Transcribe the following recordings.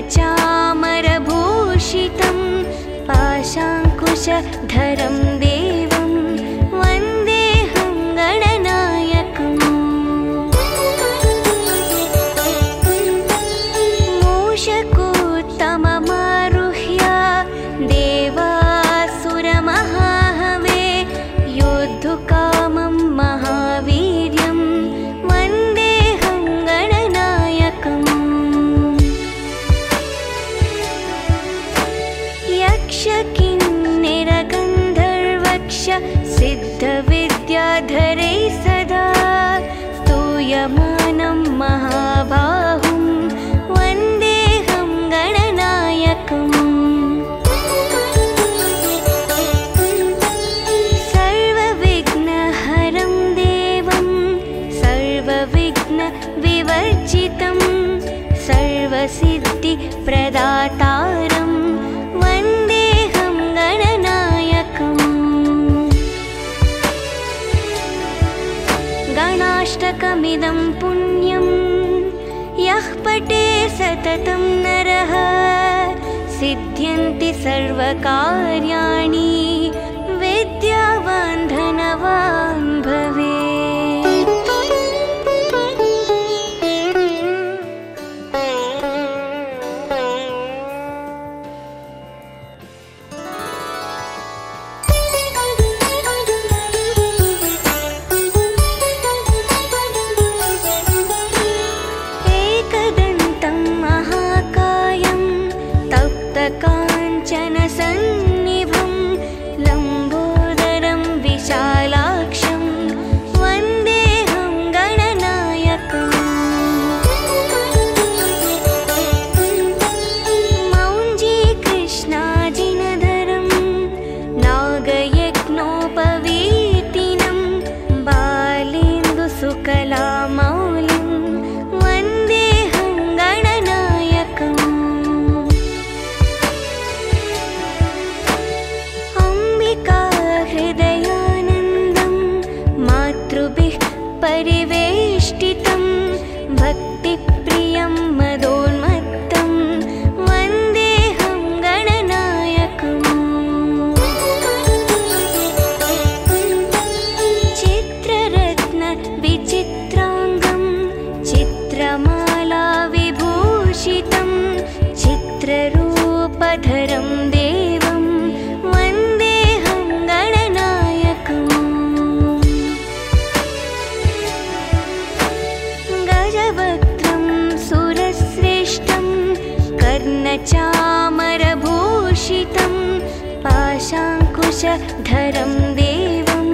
कर्णचामरभूषितं पाशाङ्कुशधरं देवं वन्देऽहं गणनायकम् मूषकोत्तममारुह्य देवासुरमहाहवे योद्धुकामं महावीर्यं वन्देऽहं गणनायकम् यक्षकिन्निरगन्धर्वक्ष सिद्धविद्याधरै सदा स्तूयमानं महाबाहुं वन्देऽहं गणनायकम् सर्वविघ्नहरं देवं सर्वविघ्नविवर्जितं सर्वसिद्धिप्रदातारं वन्देऽहं गणनायकम् गणाष्टकमिदं पुण्यं यः पठे सततं नरः सिद्ध्यन्ति सर्वकार्याणि विद्यावान् धनवान् भवेत्। एकदन्तं महाकायं तप्तकाञ्चनसन्निभं लम्बोदरं विशालाक्षं वन्देऽहं गणनायकम् मौञ्जीकृष्णाजिनधरं नागयज्ञोपवीतिनं बालेन्दुसुकलामौलिं वन्देऽहं गणनायकम् अम्बिकाहृदयानन्दं मातृभिः परिवेष्टितं भक्तिप्रियं मदोन्मत्तं वन्देऽहं गणनायकम् चित्ररत्नविचित्राङ्गं चित्रमालाविभूषितं चित्ररूपधरं देवं वन्देऽहं गणनायकम् गजवक्त्रं सुरश्रेष्ठं कर्णचामरभूषितं पाशाङ्कुशधरं देवं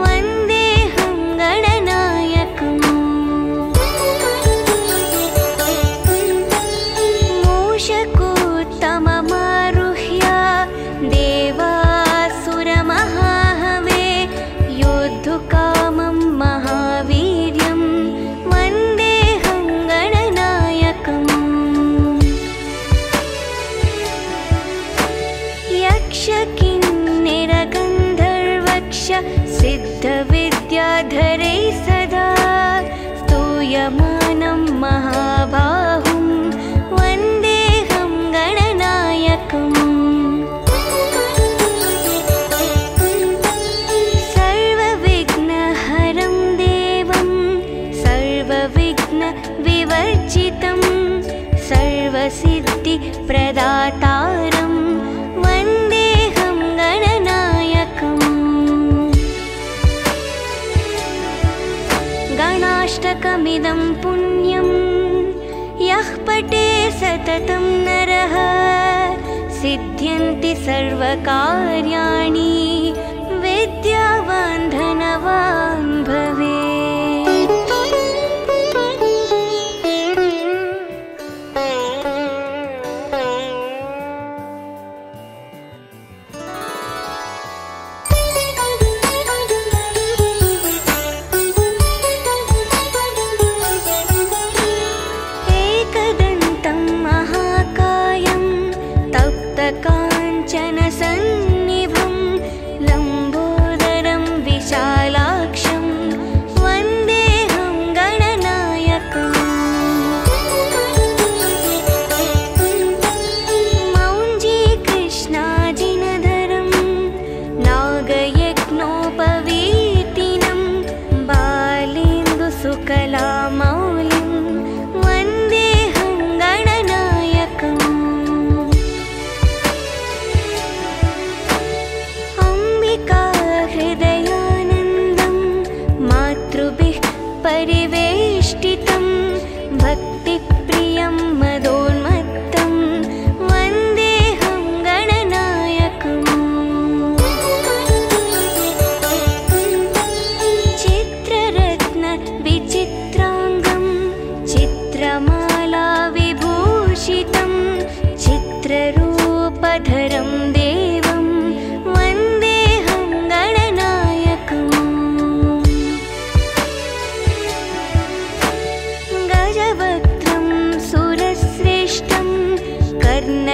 वन्देऽहं गणनायकम् मूषकोत्तममारुह्य देवासुरमहाहवे योद्धुकामं महावीर्यं वन्देऽहं गणनायकम् यक्षकिन्निरगन्धर्वक्ष सिद्धविद्याधरै सदा स्तूयमानं महाबाहुं वन्देऽहं गणनायकम् सर्वविघ्नहरं देवं सर्वविघ्नविवर्जितं सर्वसिद्धिप्रदातारं वन्देऽहं गणनायकम् गणाष्टकमिदं पुण्यं यः पठे सततं नरः सिद्ध्यन्ति सर्वकार्याणि विद्यावान् धनवान् भवेत्। एकदन्तं महाकायं तप्तकाञ्चनसन्निभं लम्बोदरं विशालाक्षं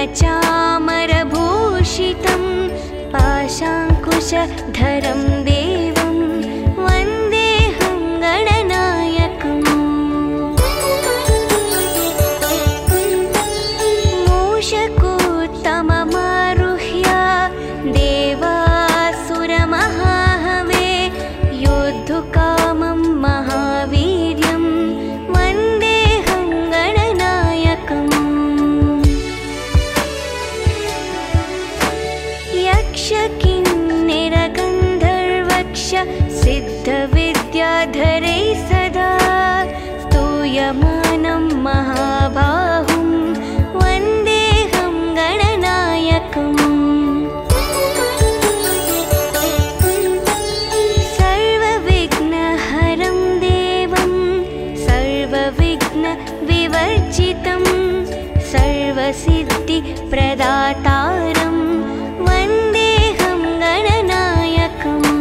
कर्णचामरभूषितं पाशाङ्कुशधरं देवं वन्देऽहं गणनायकम् मूषकोत्तममारुह्य देवासुरमहाहवे योद्धुकामं महावीर्यं वन्देऽहं गणनायकम् यक्षकिन्निरगन्धर्वक्ष सिद्धविद्याधरै सदा स्तूयमानं महाबाहुं वन्देऽहं गणनायकम् सर्वविघ्नहरं देवं सर्वविघ्नविवर्जितं सर्वसिद्धिप्रदातारं वन्देऽहं गणनायकम्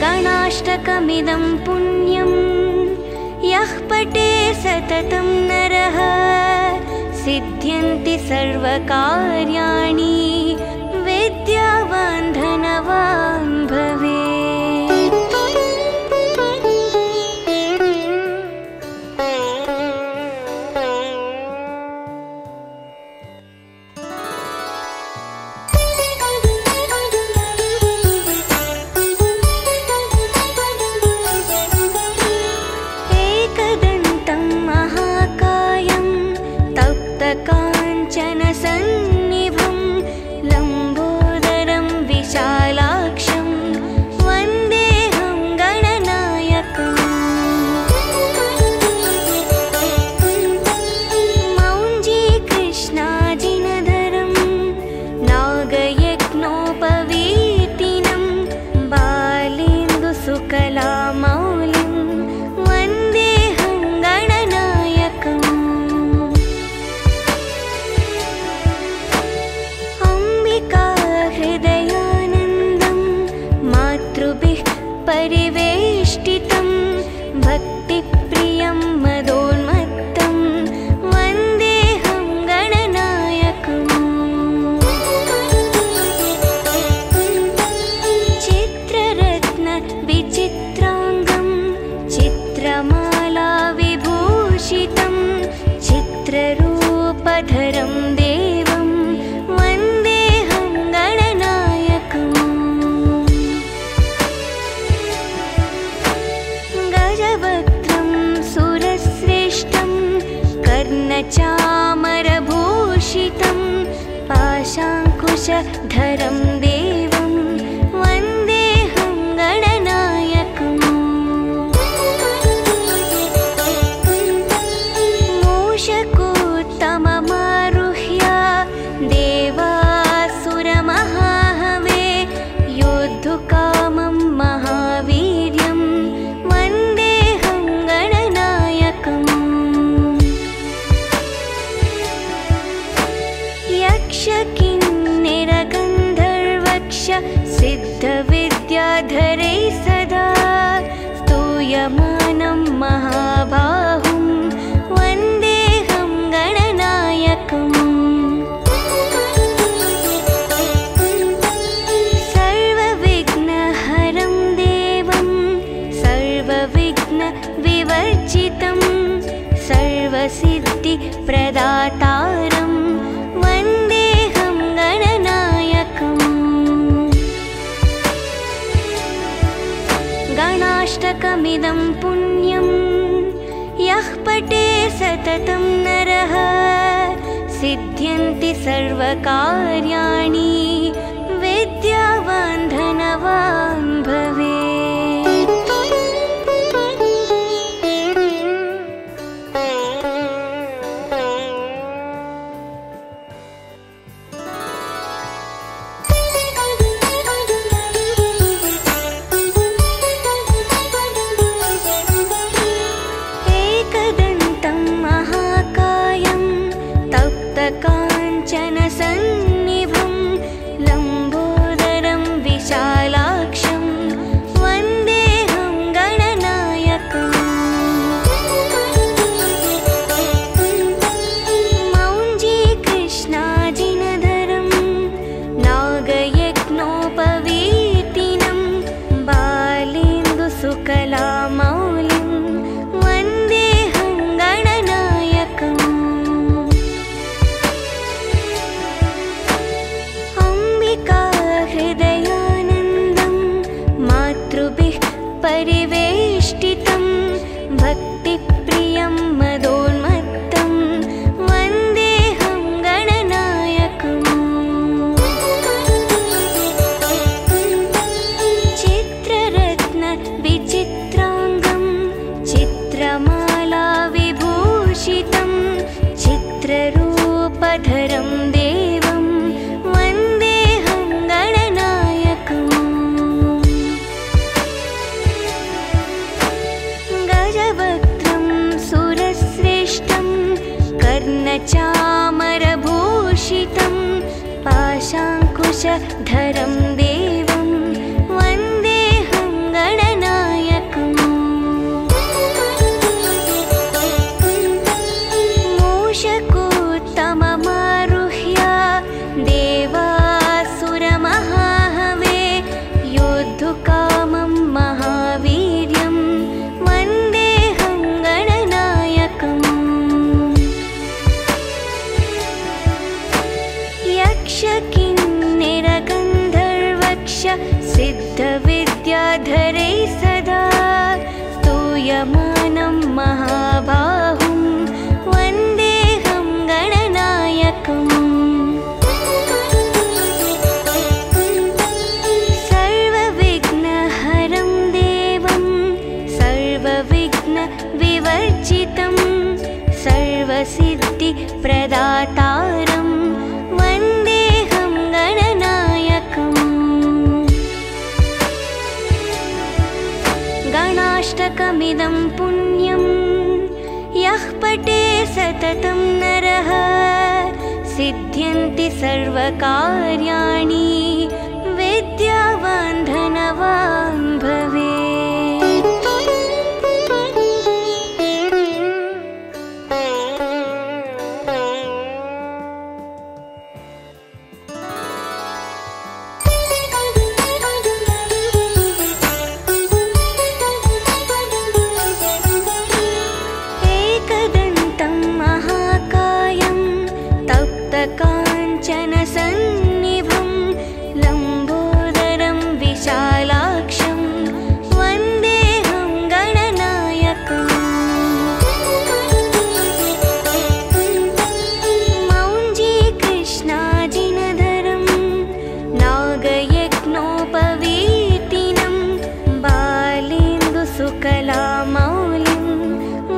गणाष्टकमिदं पुण्यं यः पठे सततं नरः सिद्ध्यन्ति सर्वकार्याणि विद्यावान् धनवान् भवेत्। एकदन्तं महाकायं तप्तकाञ्चनसन्निभं लम्बोदरं विशालाक्षं वन्देऽहं गणनायकम् मौञ्जीकृष्णाजिनधरं नागयज्ञोपवीतिनं बालेन्दुसुकलामौलिं वन्देऽहं गणनायकम् अम्बिकाहृदयानन्दं मातृभिः परिवेष्टितं भक्तिप्रियं मदोन्मत्तं वन्देऽहं गणनायकम् चित्ररत्नविचित्राङ्गं चित्रमालाविभूषितं चित्ररूपधरं देवं वन्देऽहं गणनायकम् गजवक्त्रं सुरश्रेष्ठं कर्णचामरभूषितं पाशाङ्कुशधरं देवं वन्देऽहं गणनायकम् मूषकोत्तममारुह्य देवासुरमहाहवे योद्धुकामं महावीर्यं वन्देऽहं गणनायकम् यक्षकिन्निरगन्धर्वक्ष सिद्धविद्याधरै सदा स्तूयमानं महाबाहुं वन्देऽहं गणनायकम् सर्वविघ्नहरं देवं सर्वविघ्नविवर्जितं सर्वसिद्धिप्रदातारं वन्देऽहं गणनायकम् गणाष्टकमिदं पुण्यं यः पठे सततं नरः सिद्ध्यन्ति सर्वकार्याणि विद्यावान् धनवान् भवेत्। एकदन्तं महाकायं तप्तकाञ्चनसन्निभं लम्बोदरं विशालाक्षं चित्रमालाविभूषितं चित्ररूपधरं देवं वन्देऽहं गणनायकम्। गजवक्त्रं सुरश्रेष्ठं कर्णचामरभूषितं पाशाङ्कुशधरं देवं वन्देऽहं गणनायकम्। मूषकोत्तममारुह्य देवासुरमहाहवे योद्धुकामं महावीर्यं वन्देऽहं गणनायकम्। यक्षकिन्निरगन्धर्वक्ष सिद्धविद्याधरैः सदा स्तूयमानं महाबाहुं वन्देऽहं गणनायकम्। सर्वविघ्नहरं देवं सर्वविघ्नविवर्जितं सर्वसिद्धिप्रदातारं वन्देऽहं गणनायकम्। गणाष्टकमिदं पुण्यं यः पठे सततं नरः सिद्ध्यन्ति सर्वकार्याणि विद्यावान् धनवान् भवेत्। एकदन्तं महाकायं तप्तकाञ्चनसन्निभं लम्बोदरं विशालाक्षं वन्देऽहं गणनायकम्। मौञ्जीकृष्णाजिनधरं नागयज्ञोपवीतिनं बालेन्दुसुकलामौलिं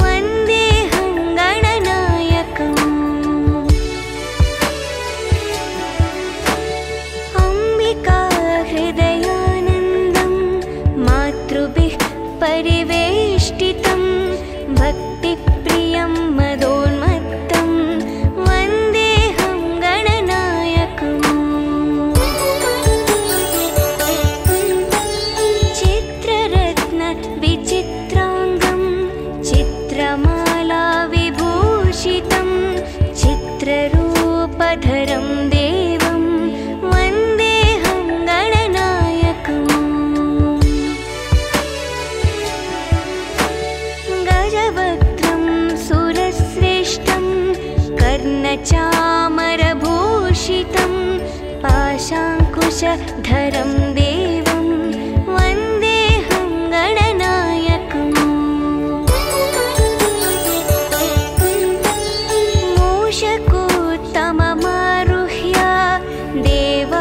वन्देऽहं गणनायकम्। अम्बिकाहृदयानन्दं मातृभिः परिवेष्टितं भक्तिप्रियं मदोन्मत्तं वन्देऽहं गणनायकम्। चित्ररत्नविचित्राङ्गं चित्रमालाविभूषितं चित्ररूपधरं देवं वन्देऽहं गणनायकम्। गजवक्त्रं सुरश्रेष्ठं कर्णचामरभूषितं पाशाङ्कुशधरं देवं वन्देऽहं गणनायकम्। मूषकोत्तममारुह्य देवासुरमहाहवे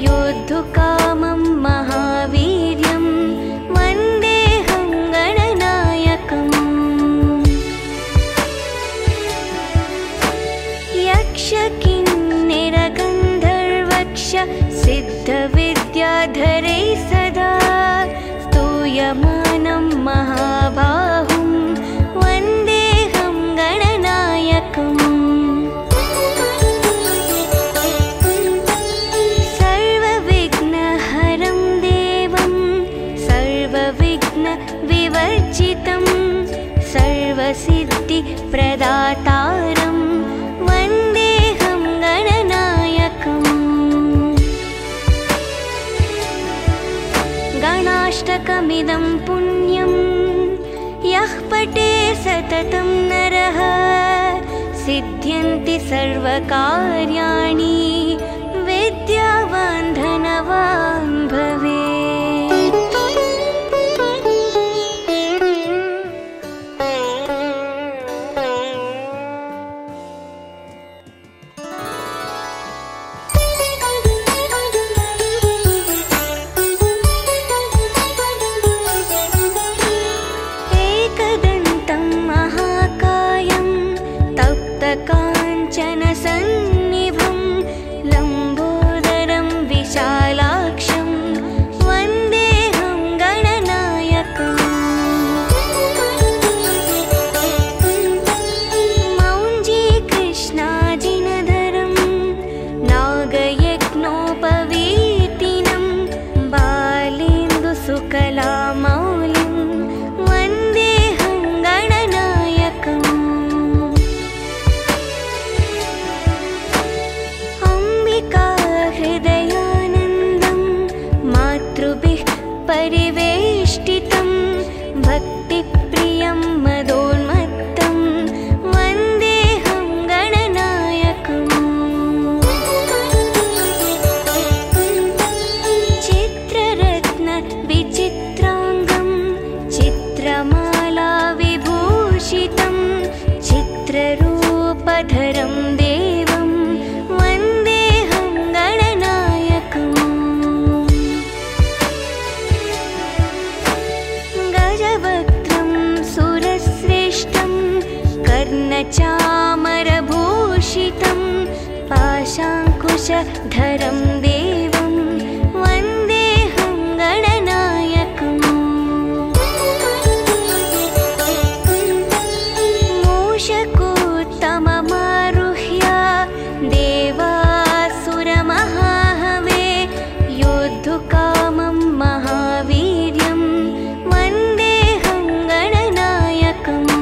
योद्धुकामं महावीर्यं वन्देऽहं गणनायकम्। यक्षकिन्निरगन्धर्वक्ष सिद्धविद्याधरैः सदा स्तूयमानं महाबाहुं वन्देऽहं गणनायकम्। सर्वविघ्नहरं देवं सर्वविघ्नविवर्जितं सर्वसिद्धिप्रदातारं वन्देऽहं गणनायकम्। गणाष्टकमिदं पुण्यं यः पठे सततं नरः सिद्ध्यन्ति सर्वकार्याणि विद्यावान् धनवान् भवेत्। कर्णचामरभूषितं पाशाङ्कुशधरं देवं वन्देऽहं गणनायकम् मूषकोत्तममारुह्य देवासुरमहाहवे योद्धुकामं महावीर्यं वन्देऽहं गणनायकम्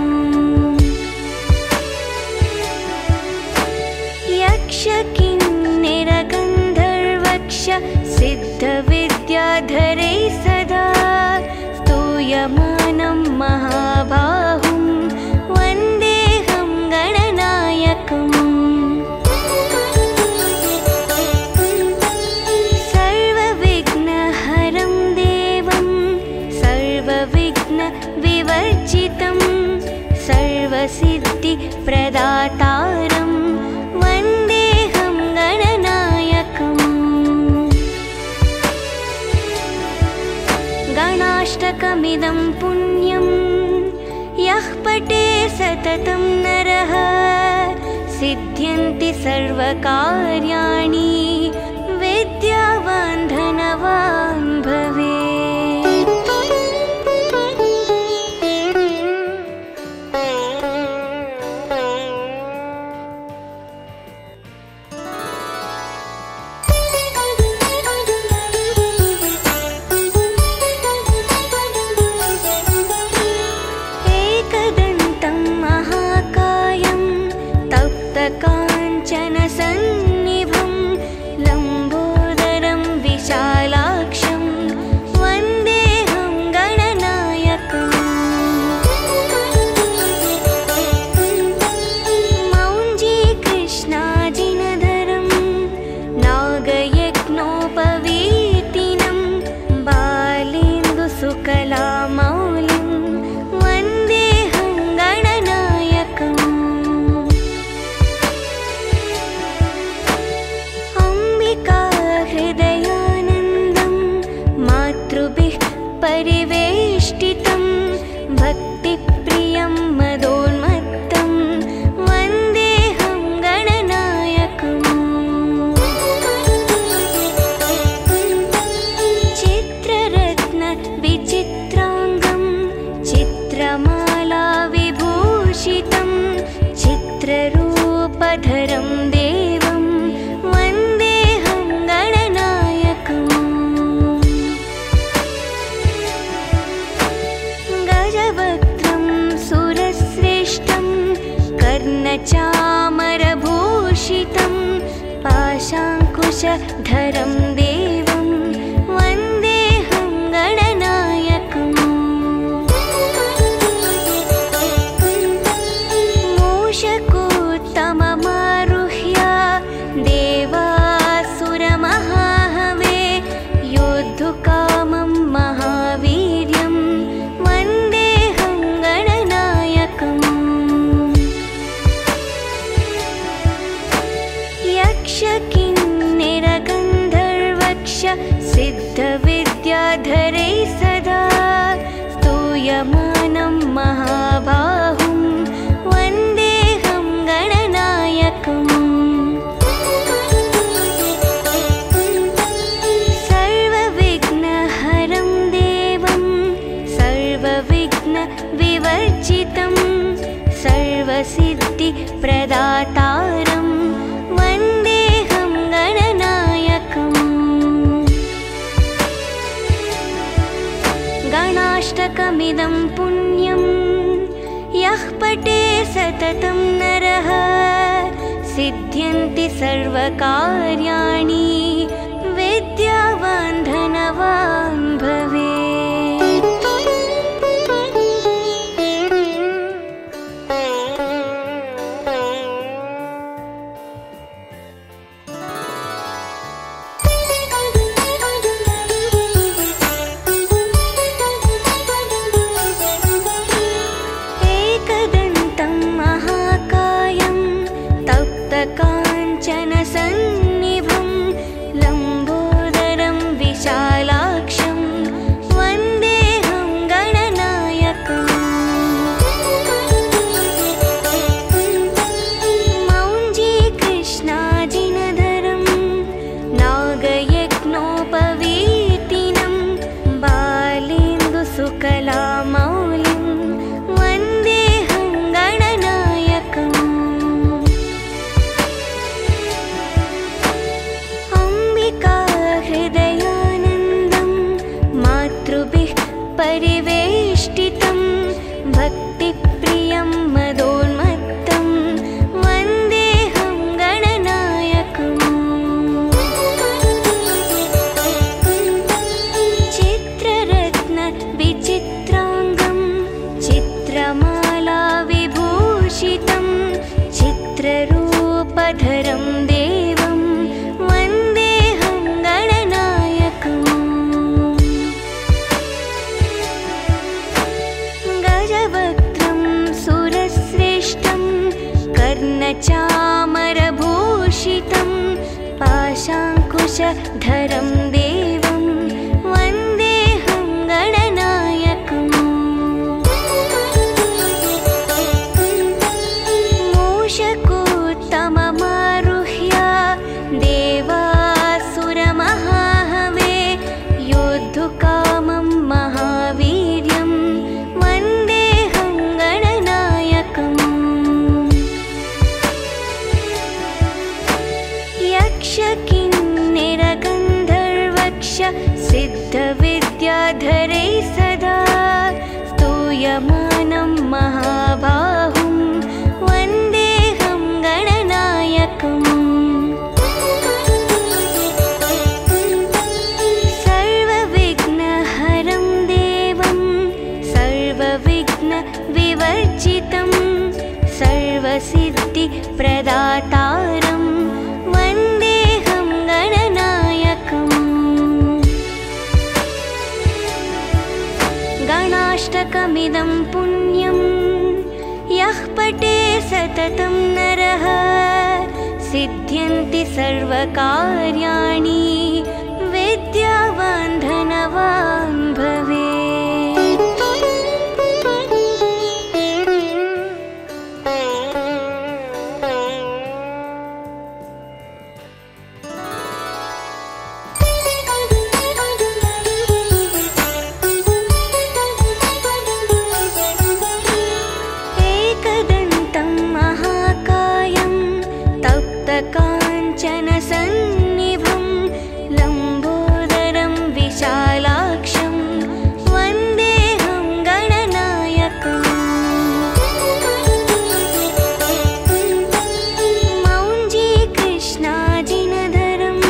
यक्षकिन्निरगन्धर्वक्ष सिद्धविद्याधरै सदा स्तूयमानं महाबाहुं वन्देऽहं गणनायकम् सर्वविघ्नहरं देवं सर्वविघ्नविवर्जितं सर्वसिद्धिप्रदातारं वन्देऽहं गणनायकम् गणाष्टकमिदं पुण्यं यः पठे सततं नरः सिद्ध्यन्ति सर्वकार्याणि विद्यावान् धनवान् भवेत्। एकदन्तं महाकायं तप्तकाञ्चनसन्निभं लम्बोदरं विशालाक्षं वन्देऽहं गणनायकम् मौञ्जीकृष्णाजिनधरं नागयज्ञोपवीतिनं बालेन्दुसुकलामौलिं वन्देऽहं गणनायकम् अम्बिकाहृदयानन्दं मातृभिः परिवेष्टितं भक्तिप्रियं मदोन्मत्तं वन्देऽहं गणनायकम् चित्ररत्नविचित्राङ्गं चित्रमालाविभूषितं चित्ररूपधरं देवं वन्देऽहं गणनायकम् गजवक्त्रं सुरश्रेष्ठं कर्णचामरभूषितं पाशाङ्कुशधरं देवं वन्देऽहं गणनायकम् मूषकोत्तममारुह्य देवासुरमहाहवे योद्धुकामं महावीर्यं वन्देऽहं गणनायकम् यक्षकिन्निरगन्धर्वक्ष सिद्धविद्याधरै सदा स्तूयमानं महाबाहुं वन्देऽहं गणनायकम् सर्वविघ्नहरं देवं सर्वविघ्नविवर्जितं सर्वसिद्धिप्रदातारं वन्देऽहं गणनायकम् गणाष्टकमिदं पुण्यं यः पठे सततं नरः सिद्ध्यन्ति सर्वकार्याणि विद्यावान् धनवान् भवेत्। एकदन्तं महाकायं तप्तकाञ्चनसन्निभं लम्बोदरं विशालाक्षं चित्रमालाविभूषितं चित्ररूपधरं देवं वन्देऽहं गणनायकम्। गजवक्त्रं सुरश्रेष्ठं कर्णचामरभूषितं पाशाङ्कुशधरं देवं वन्देऽहं गणनायकम्। मूषकोत्तममारुह्य देवासुरमहाहवे योद्धुकामं महावीर्यं वन्देऽहं गणनायकम्। यक्षकिन्निरगन्धर्वक्ष सिद्धविद्याधरै सदा स्तूयमानं महाबाहुं वन्देऽहं गणनायकम्। सर्वविघ्नहरं देवं सर्वविघ्नविवर्जितं सर्वसिद्धिप्रदातारं वन्देऽहं गणनायकम्। गणाष्टकमिदं पुण्यं यः पठे सततं नरः सिद्ध्यन्ति सर्वकार्याणि विद्यावान् धनवान् भवेत्। एकदन्तं महाकायं तप्तकाञ्चनसन्निभं लम्बोदरं विशालाक्षं वन्देऽहं गणनायकम्। मौञ्जीकृष्णाजिनधरं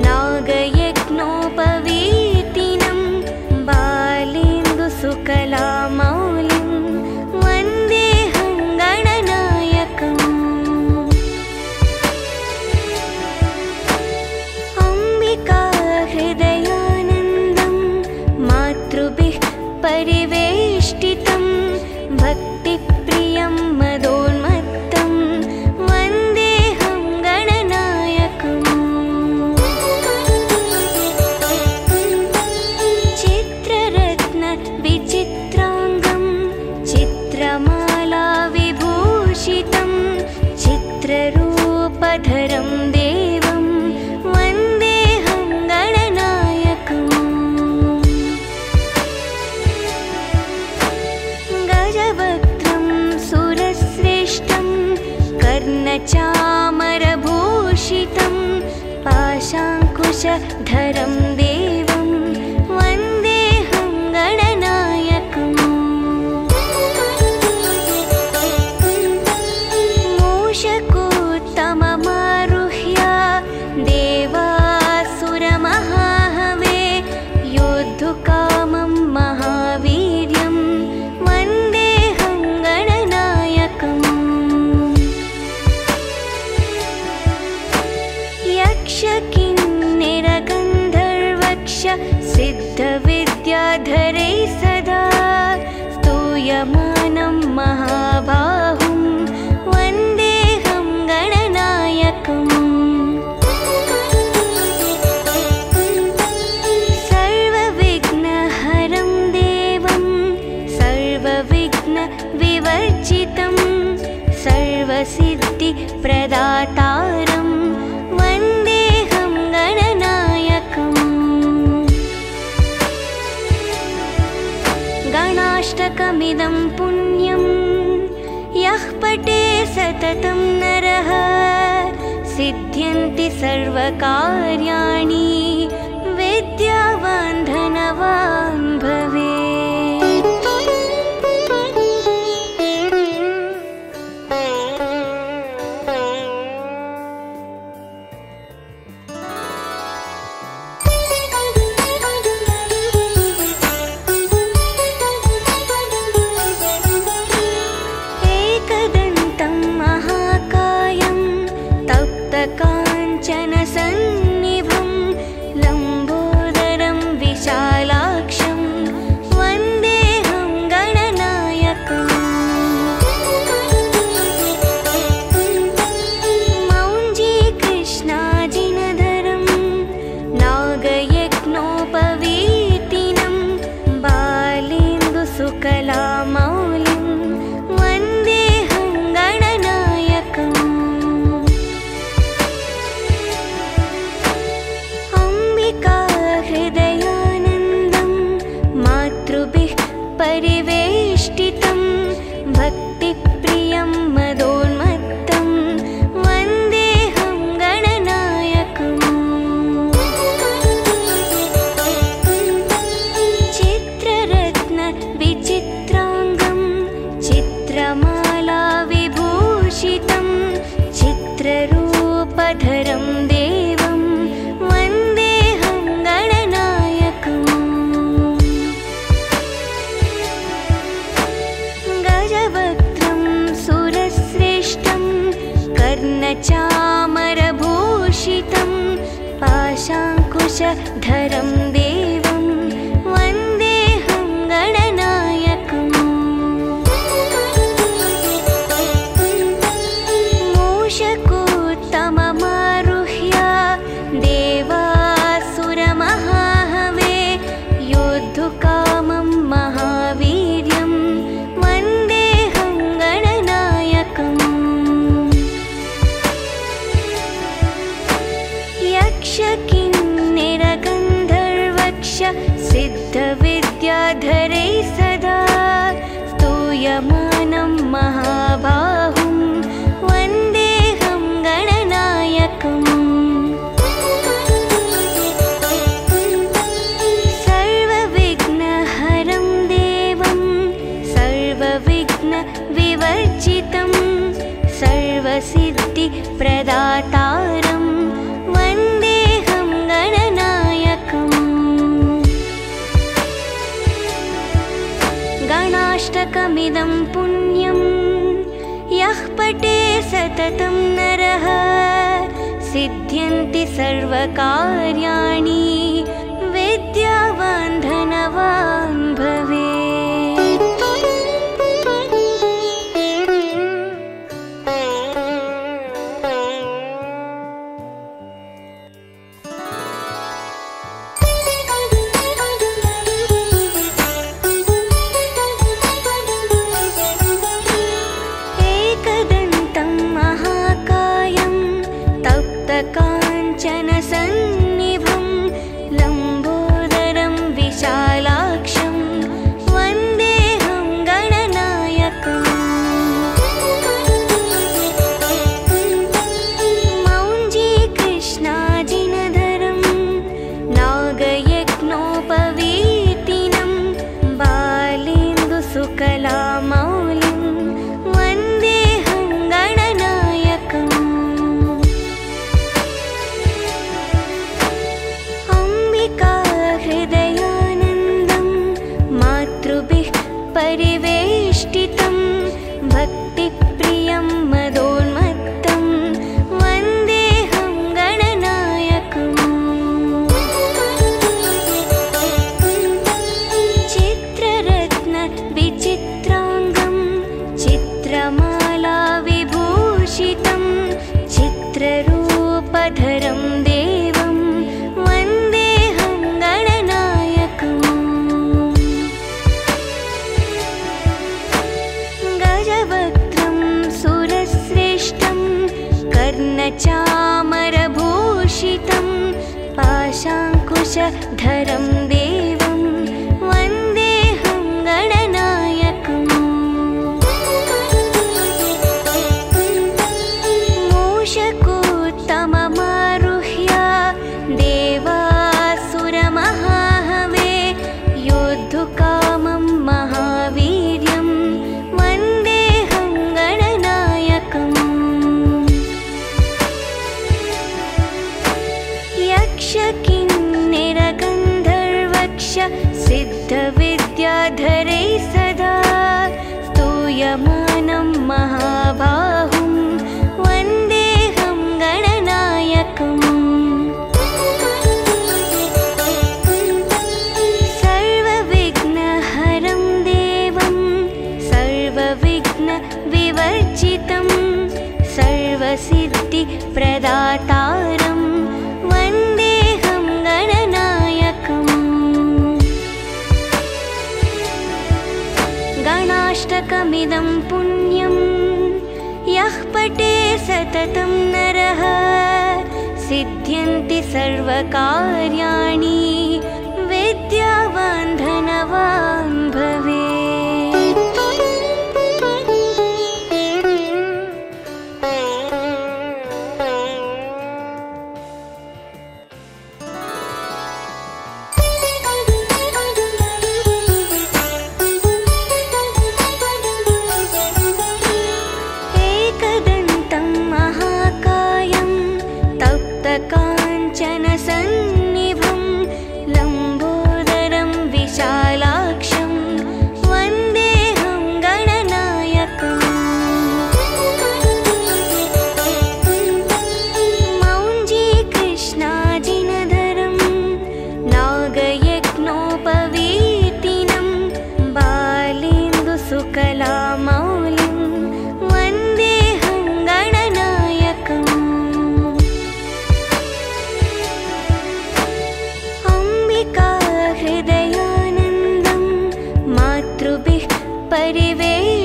नागयज्ञोपवीतिनं बालेन्दुसुकलामौलिं वन्देऽहं गणनायकम्। अम्बिकाहृदयानन्दं मातृभिः परिवेष्टितं भक्तिप्रियं मदोन्मत्तं वन्देऽहं गणनायकम्। चित्ररत्नविचित्राङ्गं चित्रमालाविभूषितं चित्ररूपधरं देवं वन्देऽहं गणनायकम्। गजवक्त्रं सुरश्रेष्ठं कर्णचामरभूषितं पाशाङ्कुशधरं देवं वन्देऽहं गणनायकम्। मूषकोत्तममारुह्य देवासुरमहाहवे योद्धुकामं महावीर्यं वन्देऽहं गणनायकम्। यक्षकिन्निरगन्धर्वक्ष सिद्धविद्याधरै सदा स्तूयमानं महाबाहुं वन्देऽहं गणनायकम्। सर्वविघ्नहरं देवं सर्वविघ्नविवर्जितं सर्वसिद्धिप्रदातारं वन्देऽहं गणनायकम्। गणाष्टकमिदं पुण्यं यः पठे सततं नरः सिद्ध्यन्ति सर्वकार्याणि विद्यावान् धनवान् भवेत्। एकदन्तं कर्णचामरभूषितं पाशाङ्कुशधरं देवं वन्देऽहं गणनायकम् मूषकोत्तममारुह्य देवासुरमहाहवे योद्धुकामं महावीर्यं वन्देऽहं गणनायकम् यक्षकिन्निरगन्धर्वक्ष सिद्धविद्याधरै सदा स्तूयमानं महाबाहुं वन्देऽहं गणनायकम् सर्वविघ्नहरं देवं सर्वविघ्नविवर्जितं सर्वसिद्धिप्रदातारं वन्देऽहं गणनायकम् गणाष्टकमिदं पुण्यं यः पठे सततं नरः सिद्ध्यन्ति सर्वकार्याणि विद्यावान् धनवान् भवेत्। एकदन्तं महाकायं तप्तकाञ्चनसन्निभं लम्बोदरं विशालाक्षं वन्देऽहं गणनायकम् मौञ्जीकृष्णाजिनधरं नागयज्ञोपवीतिनं बालेन्दुसुकलामौलिं वन्देऽहं गणनायकम् अम्बिकाहृदयानन्दं मातृभिः परिवेष्टितं भक्तिप्रियं मदोन्मत्तं वन्देऽहं गणनायकम् चित्ररत्नविचित्राङ्गं चित्रमालाविभूषितं चित्ररूपधरं देवं वन्देऽहं गणनायकम् गजवक्त्रं सुरश्रेष्ठं कर्णचामरभूषितं पाशाङ्कुशधरं देवं वन्देऽहं गणनायकम् मूषकोत्तममारुह्य देवासुरमहाहवे योद्धुकामं महावीर्यं वन्देऽहं गणनायकम् यक्षकिन्निरगन्धर्वक्ष सिद्धविद्याधरै सदा स्तूयमानं महाबाहुं वन्देऽहं गणनायकम् सर्वविघ्नहरं देवं सर्वविघ्नविवर्जितं सर्वसिद्धिप्रदातारं वन्देऽहं गणनायकम् गणाष्टकमिदं पुण्यं यः पठे सततं नरः सिद्ध्यन्ति सर्वकार्याणि विद्यावान् धनवान् भवेत्। एकदन्तं महाकायं तप्तकाञ्चनसन्निभं लम्बोदरं विशालाक्षं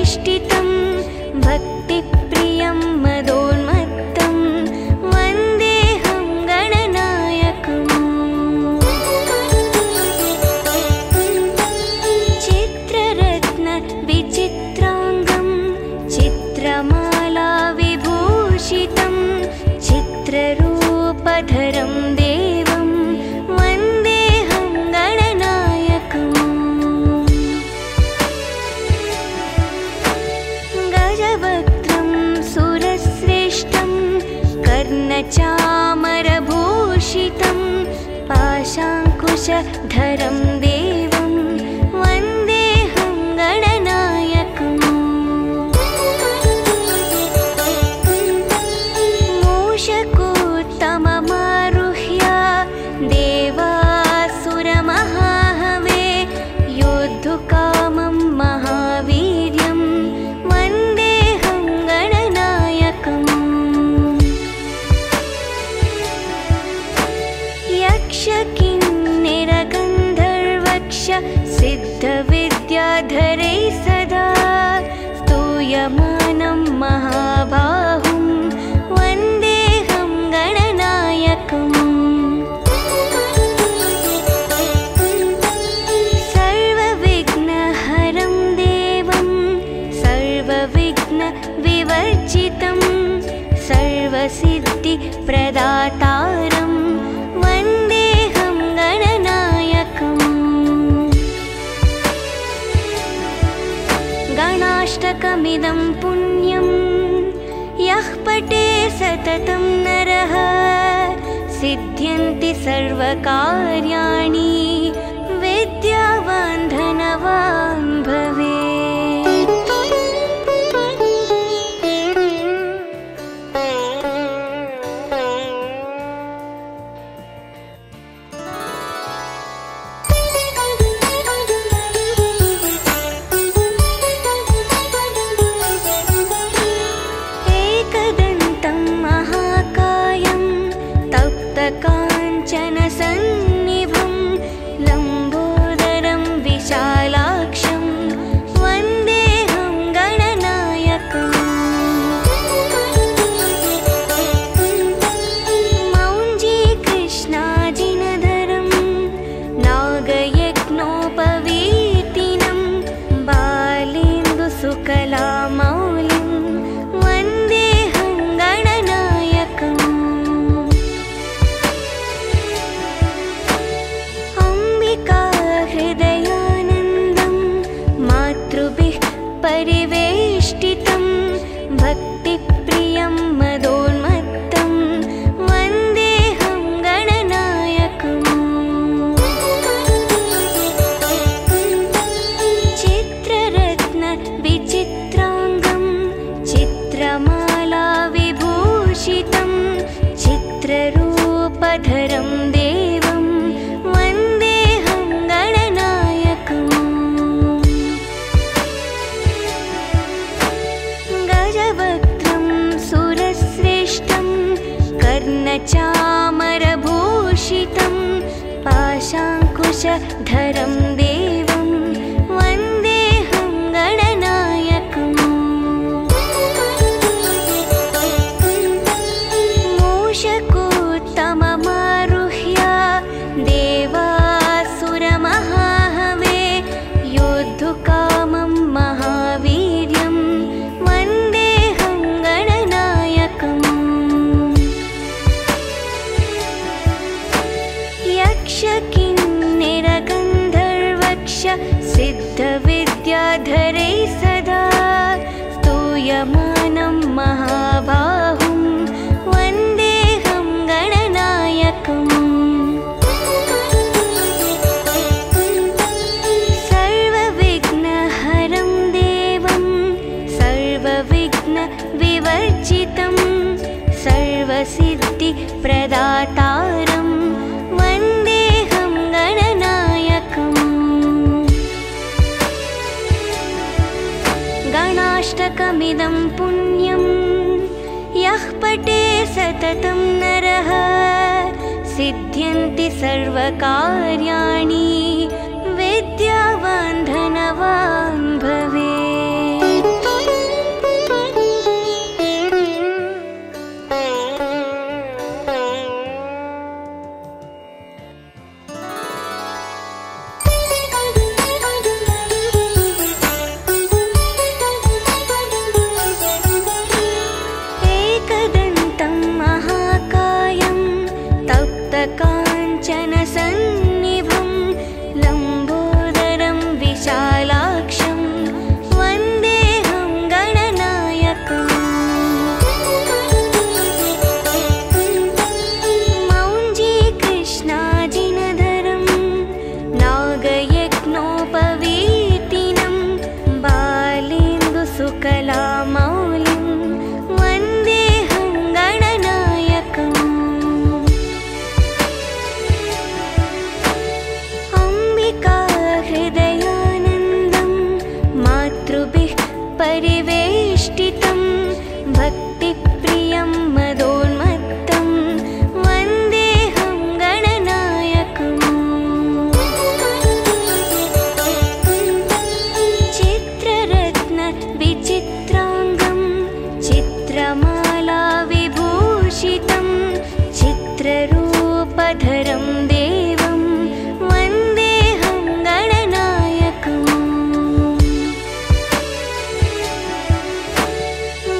परिवेष्टितं भक्तिप्रियं मदोन्मत्तं वन्देऽहं गणनायकम् चित्ररत्नविचित्राङ्गं चित्रमाला विभूषितं चित्ररूपधरं देवं वन्देऽहं गणनायकम् गजवक्त्रं सुरश्रेष्ठं कर्णचामरभूषितं पाशाङ्कुशधरं देवं वन्देऽहं गणनायकम् मूषकोत्तममारुह्य देवासुरमहाहवे योद्धुकामं महावीर्यं वन्देऽहं गणनायकम् यक्षकिन्निरगन्धर्वक्ष सिद्धविद्याधरै सदा स्तूयमानं महाबाहुं वन्देऽहं गणनायकम् सर्वविघ्नहरं देवं सर्वविघ्नविवर्जितं सर्वसिद्धिप्रदातारं वन्देऽहं गणनायकम् गणाष्टकमिदं पुण्यं यः पठे सततं नरः सिद्ध्यन्ति सर्वकार्याणि विद्यावान् धनवान् भवेत्। एकदन्तं महाकायं तप्तकाञ्चनसन्निभं लम्बोदरं विशालाक्षं वन्देऽहं गणनायकम् मौञ्जीकृष्णाजिनधरं नागयज्ञोपवीतिनं बालेन्दुसुकलामौलिं वन्देऽहं गणनायकम् अम्बिकाहृदयानन्दं मातृभिः परिवेष्टितं भक्तिप्रियं मदोन्मत्तं वन्देऽहं गणनायकम् चित्ररत्नविचित्राङ्गं चित्रमाला विभूषितं चित्ररूपधरं देवं वन्देऽहं गणनायकम् गजवक्त्रं सुरश्रेष्ठं कर्णचामरभूषितं पाशाङ्कुशधरं देवं वन्देऽहं गणनायकम् मूषकोत्तममारुह्य देवासुरमहाहवे योद्धुकामं महावीर्यं वन्देऽहं गणनायकम् यक्षकिन्निरगन्धर्वक्ष सिद्धविद्याधरै सदा स्तूयमानं महाबाहुं वन्देऽहं गणनायकम् सर्वविघ्नहरं देवं सर्वविघ्नविवर्जितं सर्वसिद्धिप्रदातारं वन्देऽहं गणनायकम् गणाष्टकमिदं पुण्यं यः पठे सततं नरः सिद्ध्यन्ति सर्वकार्याणि विद्यावान् धनवान् भवेत्। सकलामौलिं वन्देऽहं गणनायकम् अम्बिका हृदयानन्दं मातृभिः परिवेष्टितं भक्तिप्रियं मदोन्मत्तं वन्देऽहं गणनायकम् चित्ररत्न विचित्राङ्गं चित्रमाला विभूषितं चित्ररूपधरं देवं वन्देऽहं गणनायकम्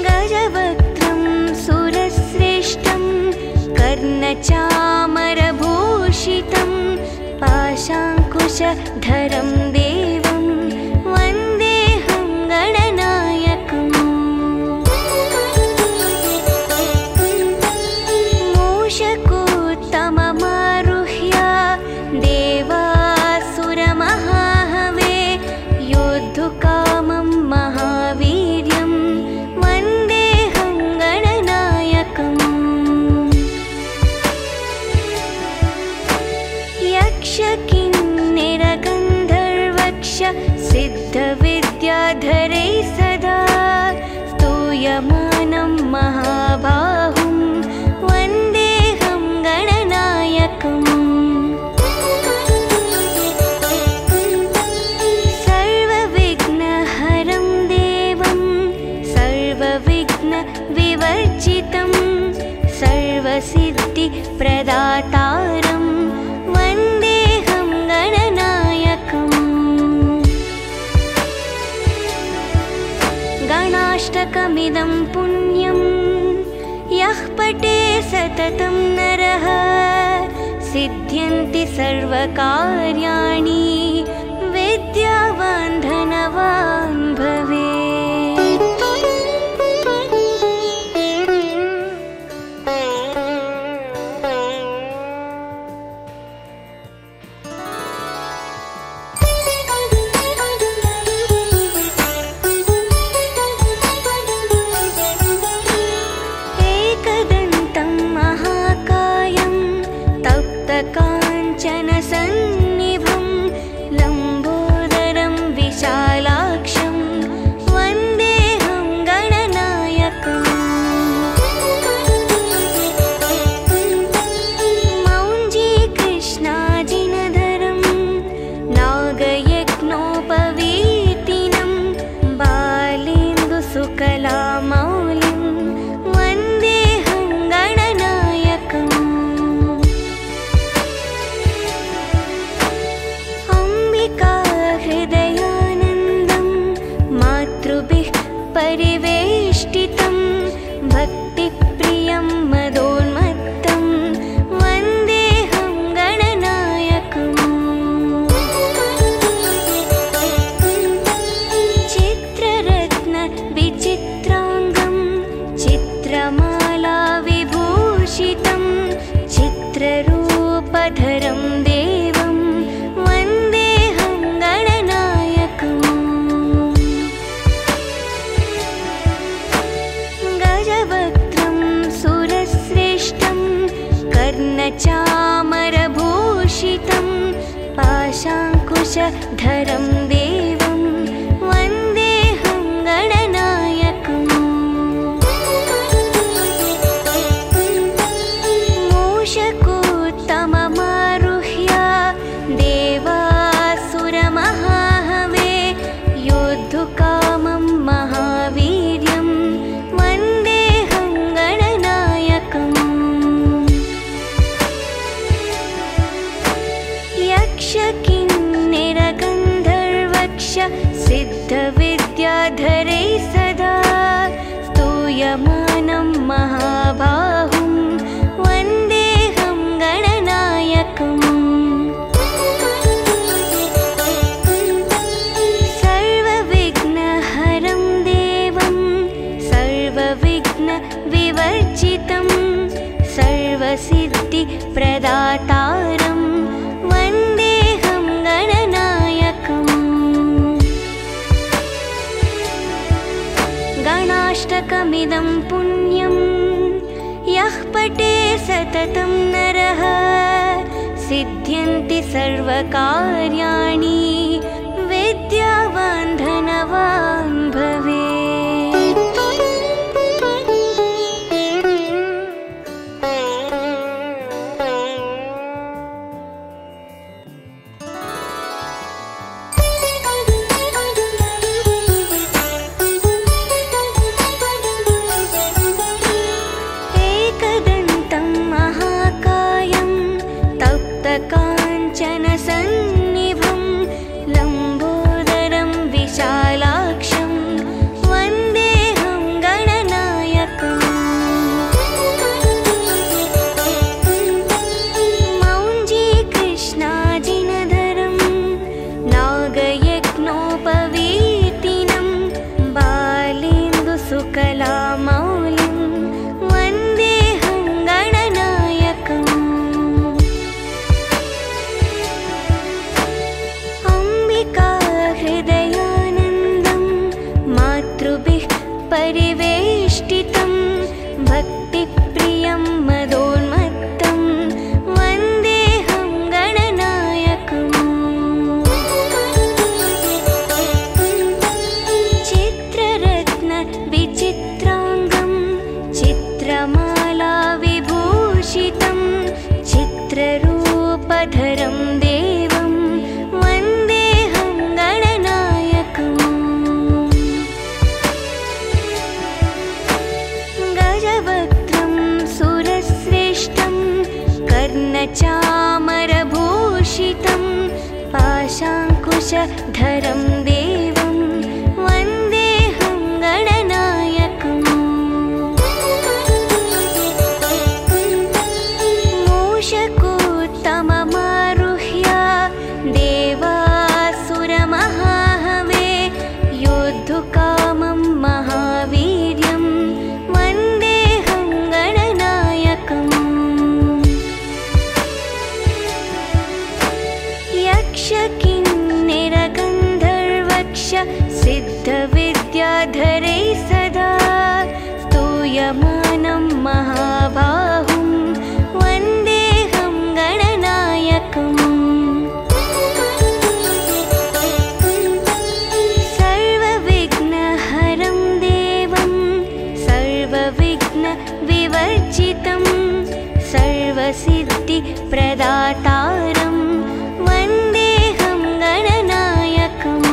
गजवक्त्रं सुरश्रेष्ठं कर्णचामरभूषितं पाशाङ्कुशधरं देवं वन्देऽहं गणनायकम् मूषकोत्तममारुह्य देवासुरमहाहवे योद्धुकामं महावीर्यं वन्देऽहं गणनायकम् यक्षकिन्निरगन्धर्वक्ष सिद्धविद्याधरैः सदा स्तूयमानं महाबाहुं वन्देऽहं गणनायकम् सर्वविघ्नहरं देवं सर्वविघ्नविवर्जितं सर्वसिद्धिप्रदातारं वन्देऽहं गणनायकम् गणाष्टकमिदं पुण्यं यः पठे सततं नरः सिद्ध्यन्ति सर्वकार्याणि विद्यावान् धनवान् भवेत्। एकदन्तं महाकायं तप्तकाञ्चनसन्निभं लम्बोदरं विशालाक्षं वन्देऽहं गणनायकम् मौञ्जीकृष्णाजिनधरं नागयज्ञोपवीतिनं बालेन्दुसुकलामौलिं वन्देऽहं गणनायकम् अम्बिका हृदयानन्दं मातृभिः परिवेष्टितं भक्तिप्रियं मदोन्मत्तं वन्देऽहं गणनायकम् चित्ररत्न विचित्राङ्गं चित्रमाला विभूषितं चित्ररूपधरं देवं वन्देऽहं गणनायकम् गजवक्त्रं सुरश्रेष्ठं कर्णचामरभूषितं पाशाङ्कुशधरं देवं वन्देऽहं गणनायकम् मूषकोत्तममारुह्य देवासुरमहाहवे योद्धुकामं महावीर्यं वन्देऽहं गणनायकम् यक्षकिन्निरगन्धर्वक्ष सिद्धविद्याधरैः सदा स्तूयमानं महाबाहुं वन्देऽहं गणनायकम् सर्वविघ्नहरं देवं सर्वविघ्नविवर्जितं सर्वसिद्धिप्रदातारं वन्देऽहं गणनायकम् गणाष्टकमिदं पुण्यं यः पठे सततं नरः सिद्ध्यन्ति सर्वकार्याणि विद्यावान् धनवान् भवेत्। काञ्चनसन्निभं लम्बोदरं विशालाक्षं वन्देऽहं गणनायकम्। मौञ्जीकृष्णाजिनधरं नागयज्ञोपवीतिनं बालेन्दुसुकलामौलिं वन्देऽहं गणनायकम्। हृदयानन्दं मातृभिः परिवेष्टितं भक्तिप्रियं मदोन्मत्तं वन्देऽहं गणनायकम्। चित्ररत्नविचित्राङ्गं चित्रमाला विभूषितं चित्ररूपधरं देवं वन्देऽहं गणनायकम्। गजवक्त्रं सुरश्रेष्ठं कर्णचामरभूषितं पाशाङ्कुशधरं देवं वन्देऽहं गणनायकम्। मूषकोत्तममारुह्य देवासुरमहाहवे योद्धुकामं महावीर्यं वन्देऽहं गणनायकम्। यक्षकिन्नरगन्धर्वक्ष सिद्धविद्याधरैः सदा स्तूयमानं महाबाहुं वन्देऽहं गणनायकम्। सर्वविघ्नहरं देवं सर्वविघ्नविवर्जितं सर्वसिद्धिप्रदातारं वन्देऽहं गणनायकम्।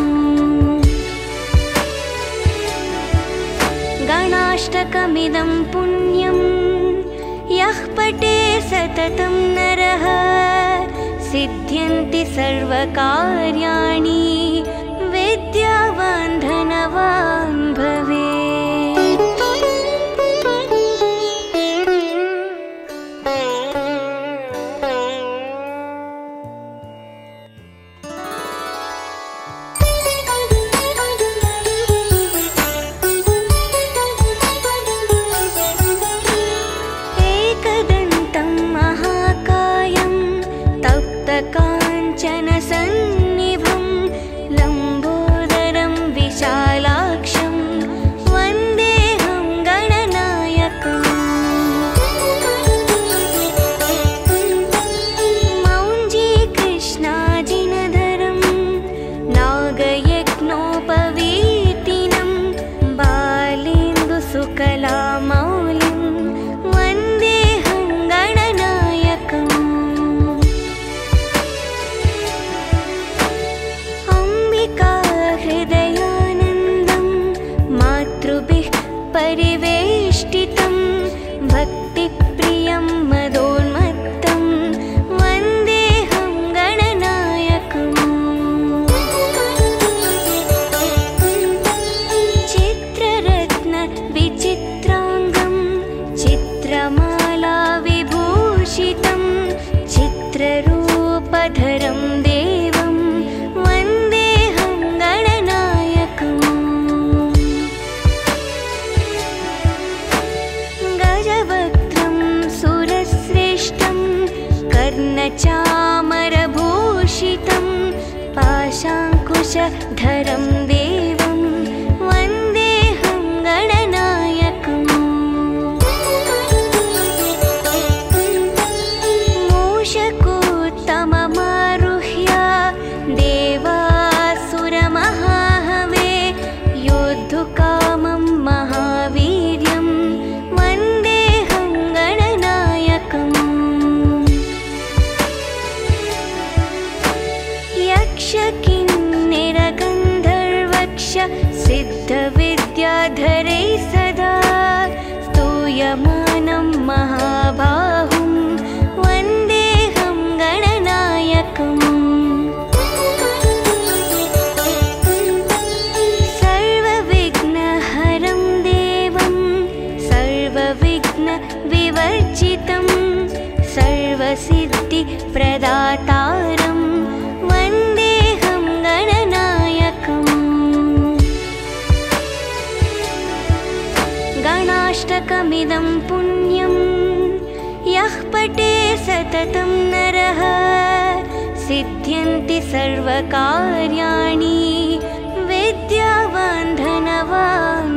गणाष्टकमिदं पुण्यं यः पठे सततं नरः सिद्ध्यन्ति सर्वकार्याणि विद्यावान् धनवान् भवेत्। एकदन्तं महाकायं तप्तकाञ्चनसन्निभं लम्बोदरं विशालाक्षं वन्देऽहं गणनायकम्। मौञ्जीकृष्णाजिनधरं नागयज्ञोपवीतिनं बालेन्दुसुकलामौलिं वन्देऽहं गणनायकम्। हृदयानन्दं मातृभिः परिवेष्टितं भक्तिप्रियं मदोन्मत्तं वन्देऽहं गणनायकम्। चित्ररत्नविचित्राङ्गं चित्रमाला विभूषितं चित्ररूपधरं देवं वन्देऽहं गणनायकम्। गजवक्त्रं सुरश्रेष्ठं कर्णचामरभूषितं पाशाङ्कुशधरं देवं वन्देऽहं गणनायकम्। विद्याधरै सदा स्तूयमानं महाबाहुं वन्देऽहं गणनायकम् सर्वविघ्नहरं देवं सर्वविघ्नविवर्जितं सर्वसिद्धिप्रदातारं वन्देऽहं गणनायकम् गणाष्टकमिदं पुण्यं यः पठे सततं नरः सिद्ध्यन्ति सर्वकार्याणि विद्यावान् धनवान्